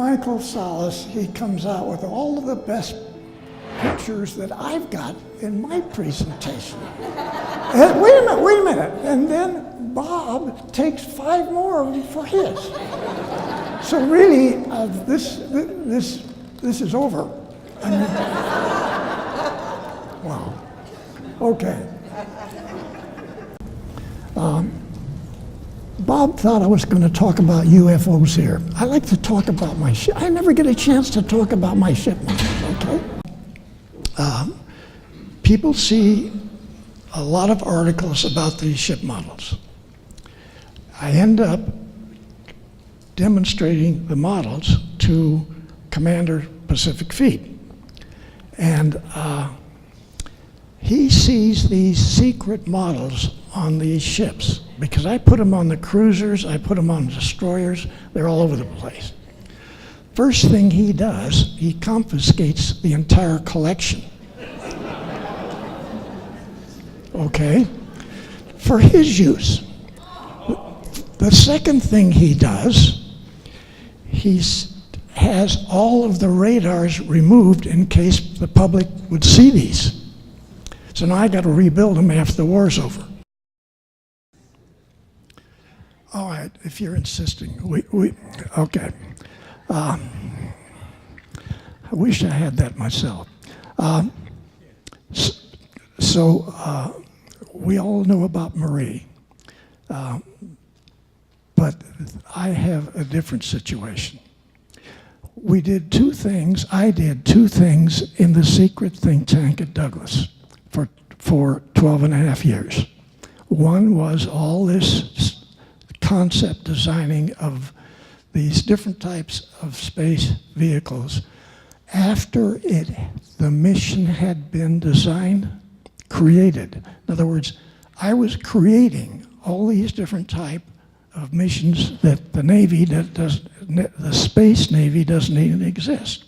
Michael Salas, he comes out with all of the best pictures that I've got in my presentation. And wait a minute. And then Bob takes 5 more of them for his. So really, this is over. I mean, wow. Okay. Bob thought I was going to talk about UFOs here. I like to talk about my ship. I never get a chance to talk about my ship models, okay? People see a lot of articles about these ship models. I end up demonstrating the models to Commander Pacific Fleet. And he sees these secret models on these ships because I put them on the cruisers, I put them on destroyers, they're all over the place. First thing he does, he confiscates the entire collection. Okay? For his use. The second thing he does, he has all of the radars removed in case the public would see these. So now I got to rebuild them after the war's over. All right, if you're insisting, okay. I wish I had that myself. We all know about Marie, but I have a different situation. We did 2 things, I did 2 things in the secret think tank at Douglas for 12 and a half years. One was all this concept designing of these different types of space vehicles after the mission had been designed, created. In other words, I was creating all these different type of missions that the Navy, the Space Navy doesn't even exist.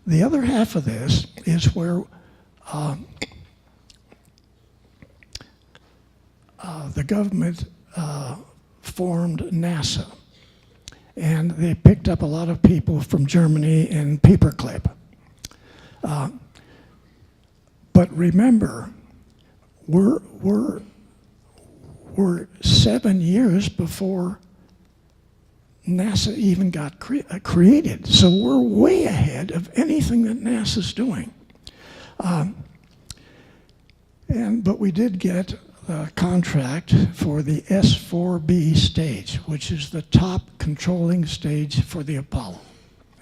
The other half of this is where the government formed NASA. And they picked up a lot of people from Germany in paperclip. But remember, we're 7 years before NASA even got created. So we're way ahead of anything that NASA's doing. But we did get a contract for the S4B stage, which is the top controlling stage for the Apollo.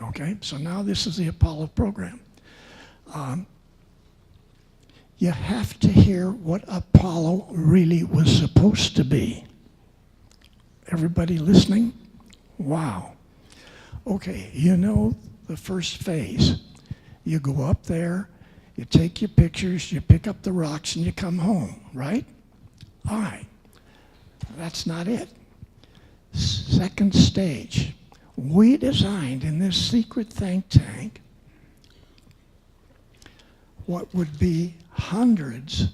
Okay, so now this is the Apollo program. You have to hear what Apollo really was supposed to be. Everybody listening? Wow. Okay, you know the first phase. You go up there, you take your pictures, you pick up the rocks, and you come home, right? All right, that's not it. Second stage, we designed in this secret think tank what would be hundreds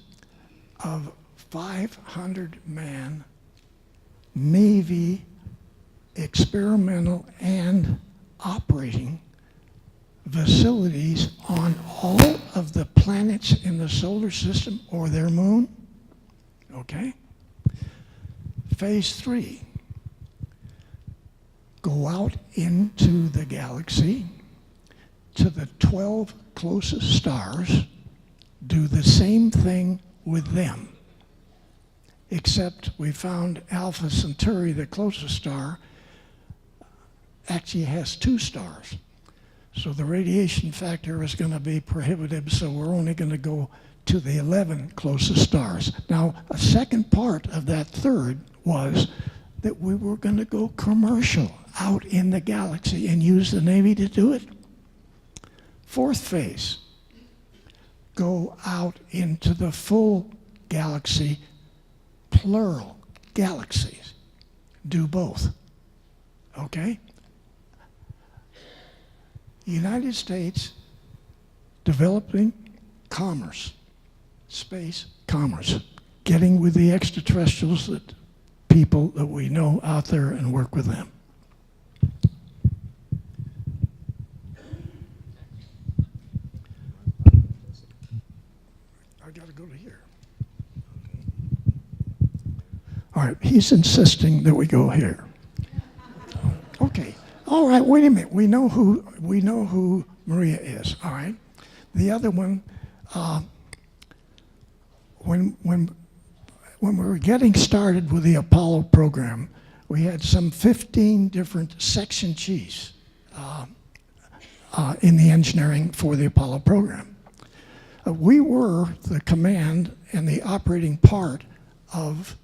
of 500-man Navy experimental and operating facilities on all of the planets in the solar system or their moon. Okay? Phase 3, go out into the galaxy to the 12 closest stars, do the same thing with them. Except we found Alpha Centauri, the closest star, actually has 2 stars. So the radiation factor is going to be prohibitive, so we're only going to go to the 11 closest stars. Now, a second part of that third was that we were going to go commercial out in the galaxy and use the Navy to do it. Fourth phase, go out into the full galaxy, plural galaxies. Do both, okay? United States developing commerce, space commerce, getting with the extraterrestrials, that people that we know out there and work with them. go to here. All right, he's insisting that we go here. Okay. All right, wait a minute. We know who Maria is. All right. The other one, when we were getting started with the Apollo program, we had some 15 different section chiefs in the engineering for the Apollo program. We were the command and the operating part of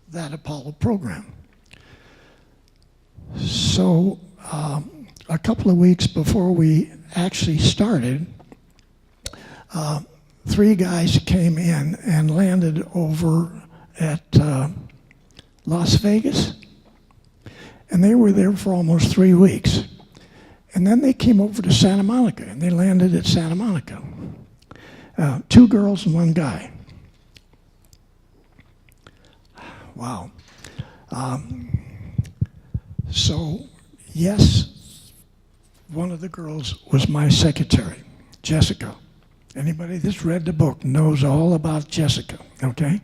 that Apollo program. So a couple of weeks before we actually started, 3 guys came in and landed over at Las Vegas, and they were there for almost 3 weeks. And then they came over to Santa Monica, and they landed at Santa Monica. 2 girls and 1 guy. Wow. So, yes, one of the girls was my secretary, Jessica. Anybody that's read the book knows all about Jessica, okay?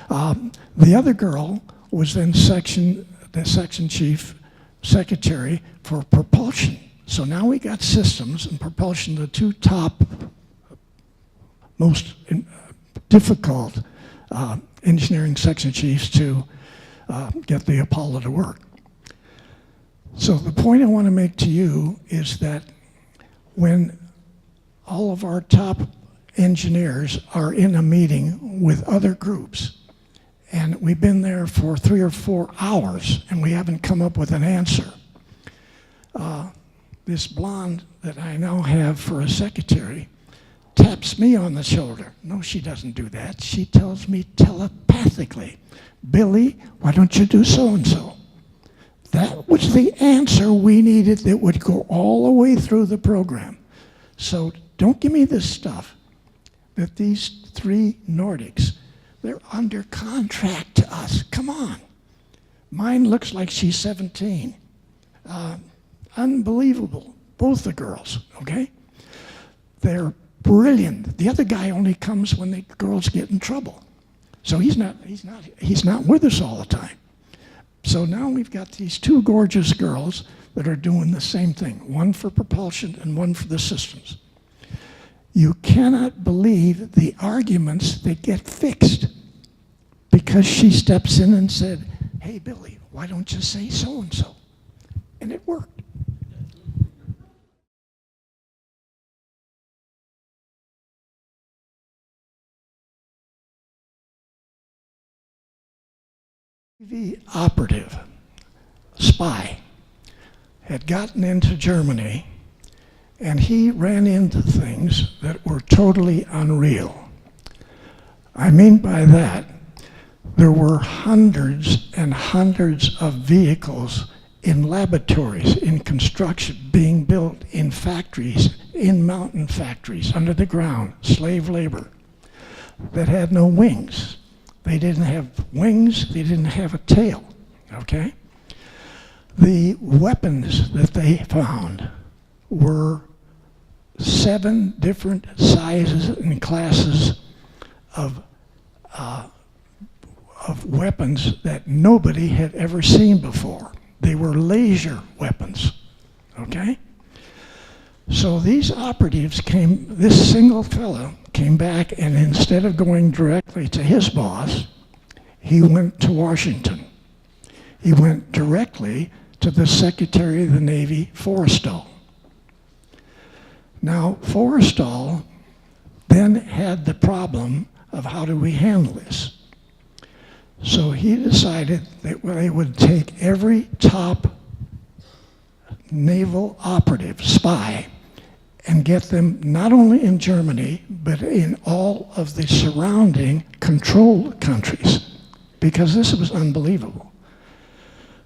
The other girl was then the section chief secretary for propulsion. So now we got systems and propulsion, the 2 top most difficult engineering section chiefs to get the Apollo to work. So the point I want to make to you is that when all of our top engineers are in a meeting with other groups, and we've been there for 3 or 4 hours and we haven't come up with an answer, this blonde that I now have for a secretary taps me on the shoulder. No, she doesn't do that. She tells me telepathically, Billy, why don't you do so-and-so? That was the answer we needed that would go all the way through the program. So don't give me this stuff that these 3 Nordics, they're under contract to us. Come on. Mine looks like she's 17. Unbelievable. Both the girls, okay? They're brilliant. The other guy only comes when the girls get in trouble. So he's not with us all the time. So now we've got these 2 gorgeous girls that are doing the same thing, one for propulsion and one for the systems. You cannot believe the arguments that get fixed because she steps in and said, hey, Billy, why don't you say so-and-so? And it worked. TV operative, spy, had gotten into Germany, and he ran into things that were totally unreal. I mean by that, there were hundreds and hundreds of vehicles in laboratories, in construction, being built in factories, in mountain factories, under the ground, slave labor, that had no wings. They didn't have wings, they didn't have a tail, okay? The weapons that they found were 7 different sizes and classes of weapons that nobody had ever seen before. They were laser weapons, okay? So these operatives this single fellow came back, and instead of going directly to his boss, he went to Washington. He went directly to the Secretary of the Navy, Forrestal. Now, Forrestal then had the problem of how do we handle this? So he decided that they would take every top naval operative, spy, and get them not only in Germany, but in all of the surrounding control countries, because this was unbelievable.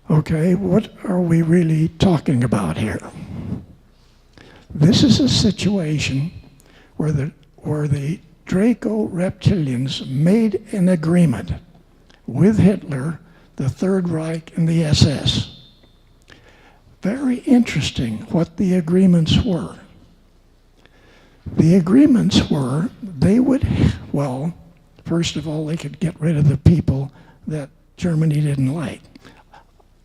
Okay, what are we really talking about here? This is a situation where the Draco reptilians made an agreement with Hitler, the Third Reich, and the SS. Very interesting what the agreements were. The agreements were they would, well, First of all, they could get rid of the people that Germany didn't like.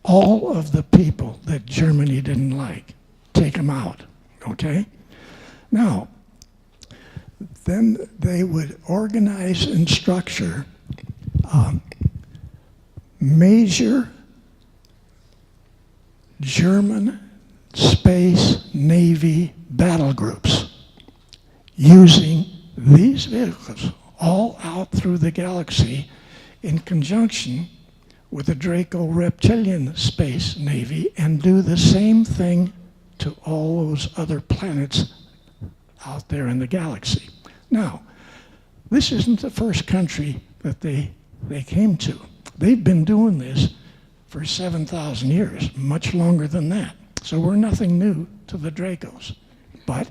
All of the people that Germany didn't like, take them out, okay? Now, then they would organize and structure major German space Navy battle groups using these vehicles all out through the galaxy in conjunction with the Draco reptilian space Navy, and do the same thing to all those other planets out there in the galaxy. Now, this isn't the first country that they came to. They've been doing this for 7,000 years, much longer than that. So we're nothing new to the Dracos. But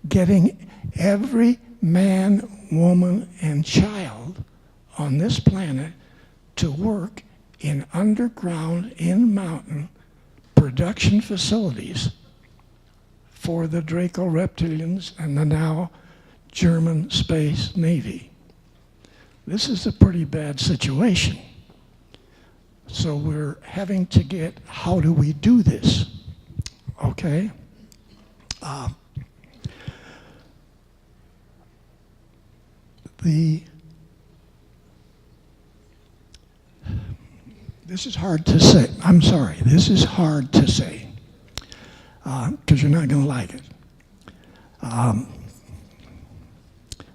getting every man, woman, and child on this planet to work in underground, in mountain production facilities for the Draco reptilians and the now German Space Navy. This is a pretty bad situation. So we're having to get, how do we do this? Okay? This is hard to say. I'm sorry, this is hard to say because you're not going to like it.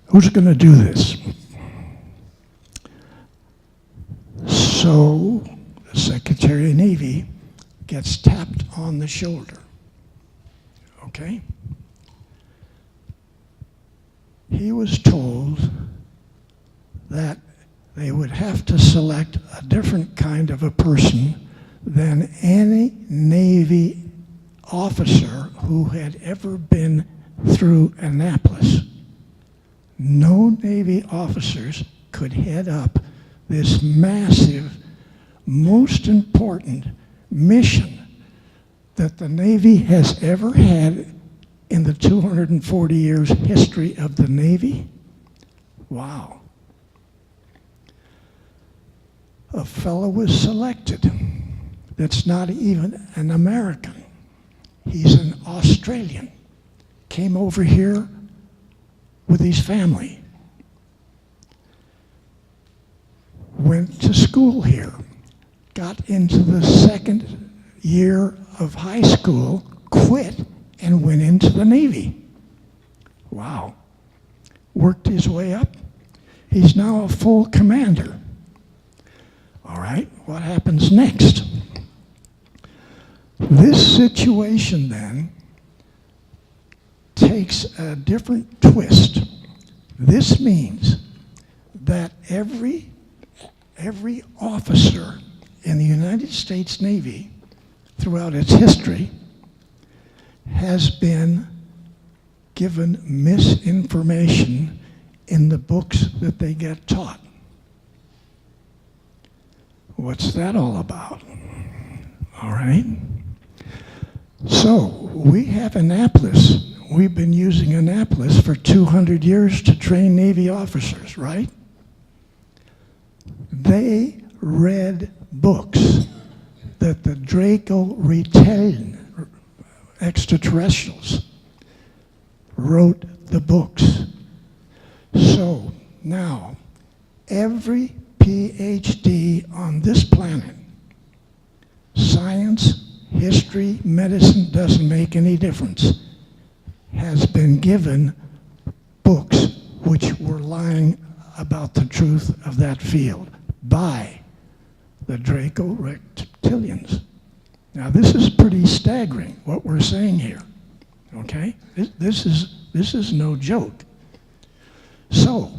Who's going to do this? So the Secretary of Navy gets tapped on the shoulder. Okay? He was told that they would have to select a different kind of a person than any Navy officer who had ever been through Annapolis. No Navy officers could head up this massive, most important mission that the Navy has ever had in the 240 years history of the Navy. Wow. A fellow was selected that's not even an American. He's an Australian. Came over here with his family. Went to school here. Got into the second year of high school, quit, and went into the Navy. Wow. Worked his way up. He's now a full commander. All right, what happens next? This situation then takes a different twist. This means that every officer in the United States Navy throughout its history has been given misinformation in the books that they get taught. What's that all about? All right. So we have Annapolis. We've been using Annapolis for 200 years to train Navy officers, right? They read books that the Draco reptilian extraterrestrials wrote the books. So now, every PhD on this planet, science, history, medicine, doesn't make any difference, has been given books which were lying about the truth of that field by the Draco reptilians. Now this is pretty staggering, what we're saying here, okay? This is no joke. So,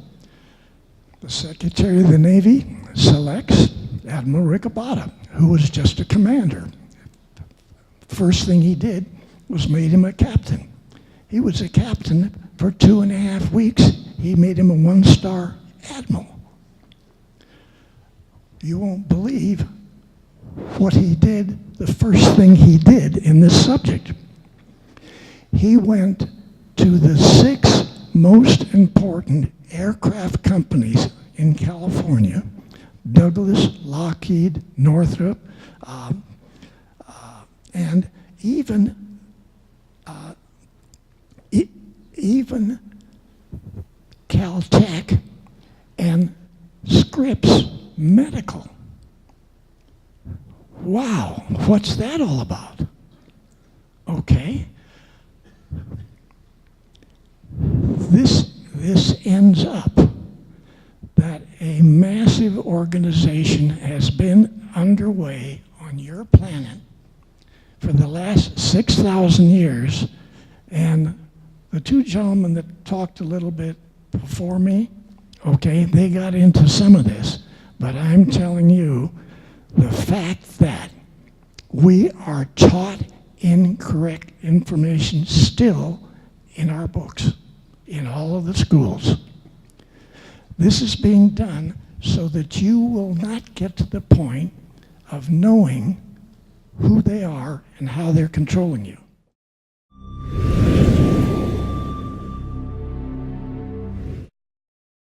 the Secretary of the Navy selects Admiral Riccobotta, who was just a commander. First thing he did was made him a captain. He was a captain for 2.5 weeks. He made him a 1-star admiral. You won't believe what he did, the first thing he did in this subject. He went to the 6 most important aircraft companies in California, Douglas, Lockheed, Northrop, and even Caltech and Scripps Medical. Wow, what's that all about? Okay. This ends up that a massive organization has been underway on your planet for the last 6,000 years, and the two gentlemen that talked a little bit before me, okay, they got into some of this, but I'm telling you, the fact that we are taught incorrect information still in our books, in all of the schools. This is being done so that you will not get to the point of knowing who they are and how they're controlling you.